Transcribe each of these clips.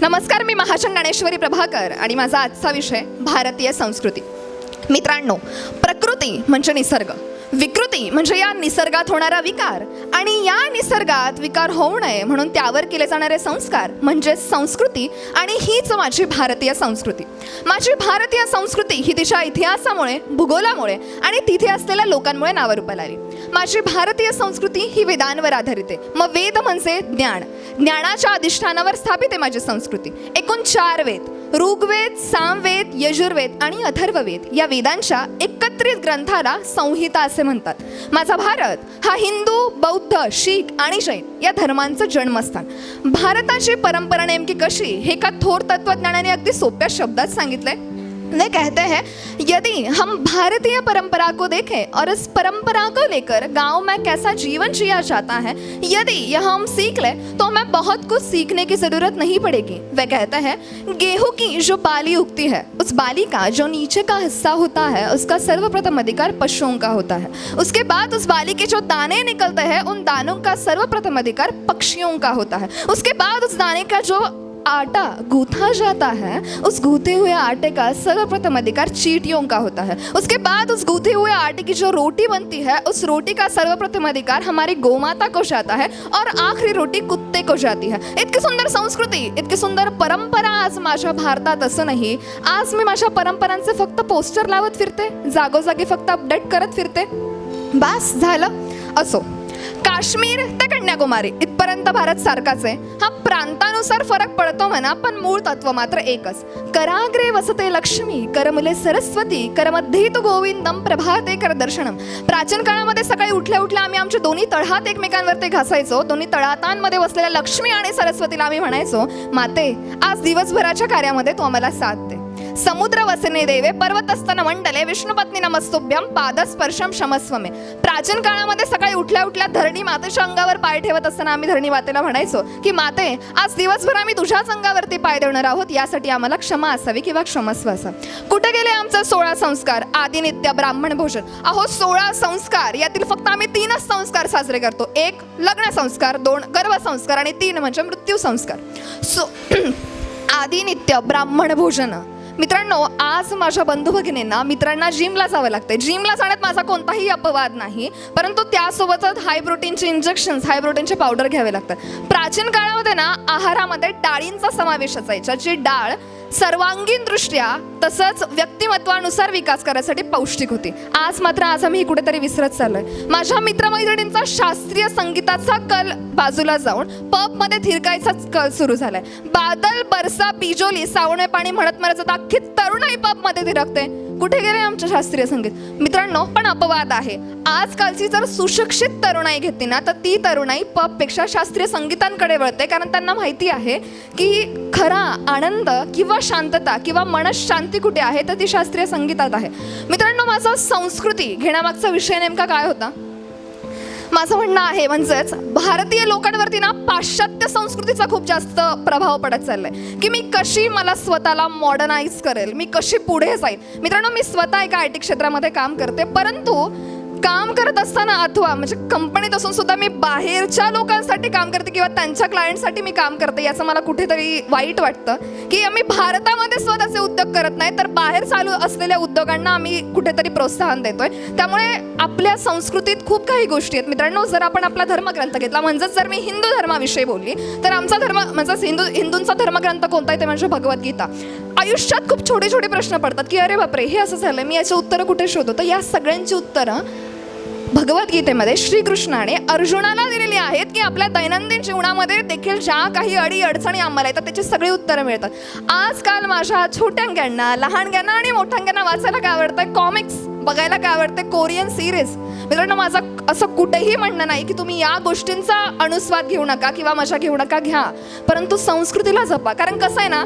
नमस्कार, मी महाजन ज्ञानेश्वरी प्रभाकर आणि माझा आजचा विषय भारतीय संस्कृती. मित्रांनो, प्रकृती म्हणजे निसर्ग, विकृती म्हणजे या निसर्गात होणारा विकार आणि या निसर्गात विकार होऊ नये म्हणून त्यावर केले जाणारे संस्कार म्हणजे संस्कृती. आणि हीच माझी भारतीय संस्कृती. माझी भारतीय संस्कृती ही तिच्या इतिहासामुळे, भूगोलामुळे आणि तिथे असलेल्या लोकांमुळे नावारूपाला आली. माझी भारतीय संस्कृती ही वेदांवर आधारित आहे. मग वेद म्हणजे ज्ञान, ज्ञानाच्या अधिष्ठानावर स्थापित आहे माझी संस्कृती. एकूण 4 वेद, ऋग्वेद, सामवेद, यजुर्वेद आणि अथर्ववेद या वेदांच्या एकत्रित ग्रंथाला संहिता असे म्हणतात. माझा भारत हा हिंदू, बौद्ध, शीख आणि जैन या धर्मांचं जन्मस्थान. भारताची परंपरा नेमकी कशी हे एका थोर तत्वज्ञानाने अगदी सोप्या शब्दात सांगितलंय. वे कहते हैं, यदि हम भारतीय परंपरा को देखें और इस परंपरा को लेकर गांव में कैसा जीवन जिया जाता है, यदि यह हम सीख लें तो हमें बहुत कुछ सीखने की ज़रूरत नहीं पड़ेगी. वे कहते हैं, गेहूं की जो बाली उगती है उस बाली का जो नीचे का हिस्सा होता है उसका सर्वप्रथम अधिकार पशुओं का होता है. उसके बाद उस बाली के जो दाने निकलते हैं उन दानों का सर्वप्रथम अधिकार पक्षियों का होता है. उसके बाद उस दाने का जो आटा गूथा जाता है उस गूथे हुए आटे का सर्वप्रथम अधिकार चींटियों का होता है. उसके बाद उस गूथे हुए आटे की जो रोटी बनती है उस रोटी का सर्वप्रथम अधिकार हमारी गोमाता को जाता है और आखिरी रोटी कुत्ते को जाती है. इतकी सुंदर संस्कृती, इतकी सुंदर परंपरा आज माझ्या भारतात असूनही आज मी माझ्या परंपरांचे फक्त पोस्टर लावत फिरते, जागोजागी फक्त अपडेट करत फिरते. बस झालं. असो, काश्मीर ते कन्याकुमारी इथपर्यंत भारत सारखाच आहे. हा प्रांतानुसार फरक पडतो म्हणा, पण मूळ तत्व मात्र एकच. कराग्रे वसते लक्ष्मी, करमुले सरस्वती, करमध्ये तू गोविंदम, प्रभाते कर दर्शनम. प्राचीन काळामध्ये सकाळी उठल्या उठल्या आम्ही आमचे दोन्ही तळहात एकमेकांवर ते घासायचो. दोन्ही तळहातांमध्ये बसलेल्या लक्ष्मी आणि सरस्वतीला आम्ही म्हणायचो, माते आज दिवसभराच्या कार्यामध्ये तू आम्हाला साथ दे. समुद्र वसने देवे, पर्वतस्तन मंडले, विष्णुपत्नी नमस्तुभ्यम, पादस्पर्शम क्षमस्व मे. प्राचीन काळामध्ये सकाळी उठल्या उठल्या धरणी मातेच्या अंगावर पाय ठेवत असताना आम्ही धरणी मातेला म्हणायचो की माते आज दिवसभर आम्ही तुझ्याच अंगावरती पाय देणार आहोत, यासाठी आम्हाला क्षमा असावी किंवा क्षमस्व असा. कुठे गेले आमचे 16 संस्कार, आदिनित्य, ब्राह्मण भोजन. अहो 16 संस्कार, यातील फक्त आम्ही 3च संस्कार साजरे करतो. 1 लग्न संस्कार, 2 गर्भ संस्कार आणि 3 म्हणजे मृत्यू संस्कार. आदिनित्य, ब्राह्मण भोजन. मित्रांनो, आज माझ्या बंधू भगिनींना, मित्रांना जिमला जावं लागते. जिमला जाण्यात माझा कोणताही अपवाद नाही, परंतु त्यासोबतच हाय प्रोटीनचे इंजेक्शन्स, हाय प्रोटीनचे पावडर घ्यावे लागतात. प्राचीन काळामध्ये ना आहारामध्ये डाळींचा समावेश असायचा, जी डाळ सर्वांगीण दृष्ट्या तसंच व्यक्तिमत्वानुसार विकास करायसाठी पौष्टिक होती. आज आम्ही कुठेतरी विसरत चाललोय. माझ्या मित्रमैत्रिणींचा शास्त्रीय संगीताचा कल बाजूला जाऊन पबमध्ये थिरकायचाच कल सुरू झालाय. बादल, बरसा, बिजोली, सावणे पाणी म्हणत म्हणत अख्खी तरुणाई पबमध्ये थिरकते. कुठे गेले आमचं शास्त्रीय संगीत? मित्रांनो, पण अपवाद आहे. आजकालची जर सुशिक्षित तरुणाई घेतली ना तर ती तरुणाई पबपेक्षा शास्त्रीय संगीतांकडे वळते, कारण त्यांना माहिती आहे की खरा आनंद किंवा शांतता किंवा मनशांती कुठे आहे तर ती शास्त्रीय संगीतात आहे. मित्रांनो, माझा संस्कृती घेण्यामागचा विषय नेमका काय होता? माझं म्हणणं आहे, म्हणजेच भारतीय लोकांवरती ना पाश्चात्य संस्कृतीचा खूप जास्त प्रभाव पडत चाललाय की मी कशी मला स्वतःला मॉडर्नाइज करेल, मी कशी पुढे जाईल. मित्रांनो, मी स्वतः एका IT क्षेत्रामध्ये काम करते, परंतु काम करत असताना अथवा म्हणजे कंपनीत असून सुद्धा मी बाहेरच्या लोकांसाठी काम करते किंवा त्यांच्या क्लायंटसाठी मी काम करते, याचं मला कुठेतरी वाईट वाटतं की आम्ही भारतामध्ये स्वतःचे उद्योग करत नाही तर बाहेर चालू असलेल्या उद्योगांना आम्ही कुठेतरी प्रोत्साहन देतोय. त्यामुळे आपल्या संस्कृतीत खूप काही गोष्टी आहेत. मित्रांनो, जर आपण आपला धर्मग्रंथ घेतला, म्हणजेच जर मी हिंदू धर्माविषयी बोलली तर आमचा धर्म म्हणजेच हिंदूंचा धर्मग्रंथ कोणता आहे ते म्हणजे भगवद्गीता. आयुष्यात खूप छोटे छोटे प्रश्न पडतात की अरे बापरे, हे असं झालं, मी याची उत्तरं कुठे शोधतो? तर या सगळ्यांची उत्तरं भगवद्गीतेमध्ये श्रीकृष्णाने अर्जुनाला दिलेली आहेत की आपल्या दैनंदिन जीवनामध्ये देखील ज्या काही अडी अडचणी आम्हाला येतात त्याची सगळी उत्तरं मिळतात. आजकाल माझ्या छोट्यांना, लहानग्यांना आणि मोठ्यांना वाचायला काय आवडतं? कॉमिक्स बघायला काय आवडते? Korean series. मित्रांनो, माझं असं कुठेही म्हणणं नाही की तुम्ही या गोष्टींचा अनुस्वाद घेऊ नका किंवा मजा घेऊ नका, घ्या, परंतु संस्कृतीला जपा. कारण कसं आहे ना,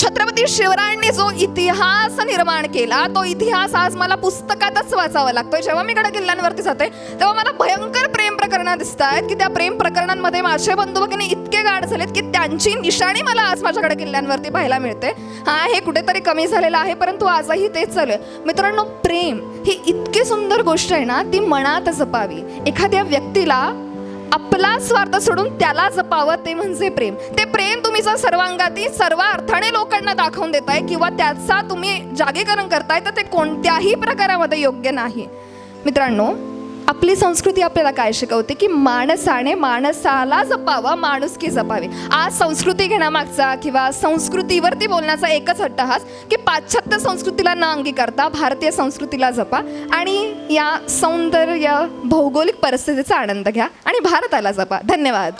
छत्रपती शिवरायांनी जो इतिहास निर्माण केला तो इतिहास आज मला पुस्तकातच वाचावा लागतोय. जेव्हा मी गड किल्ल्यांवरती जाते तेव्हा मला भयंकर प्रेम प्रकरणं दिसत आहेत की त्या प्रेम प्रकरणांमध्ये माझे बंधू भगिनी इतके गाढ झालेत की त्यांची निशाणी मला आज माझ्या गड किल्ल्यांवरती पाहायला मिळते. हे कुठेतरी कमी झालेलं आहे, परंतु आजही तेच चालू आहे. मित्रांनो, प्रेम ही इतकी सुंदर गोष्ट आहे ना, ती मनात जपावी. एखाद्या व्यक्तीला आपला स्वार्थ सोडून त्याला जपावं ते म्हणजे प्रेम. ते प्रेम तुम्ही जर सर्वांगाती सर्व अर्थाने लोकांना दाखवून देताय किंवा त्याचा तुम्ही जागीकरण करताय तर ते कोणत्याही प्रकारामध्ये योग्य नाही. मित्रांनो, आपली संस्कृती आपल्याला काय शिकवते की माणसाने माणसाला जपावा, माणुसकी जपावी. आज संस्कृती घेण्यामागचा किंवा संस्कृतीवरती बोलण्याचा एकच हट्टहास की पाश्चात्य संस्कृतीला न अंगीकारता भारतीय संस्कृतीला जपा आणि या सौंदर्य भौगोलिक परिस्थितीचा आनंद घ्या आणि भारताला जपा. धन्यवाद.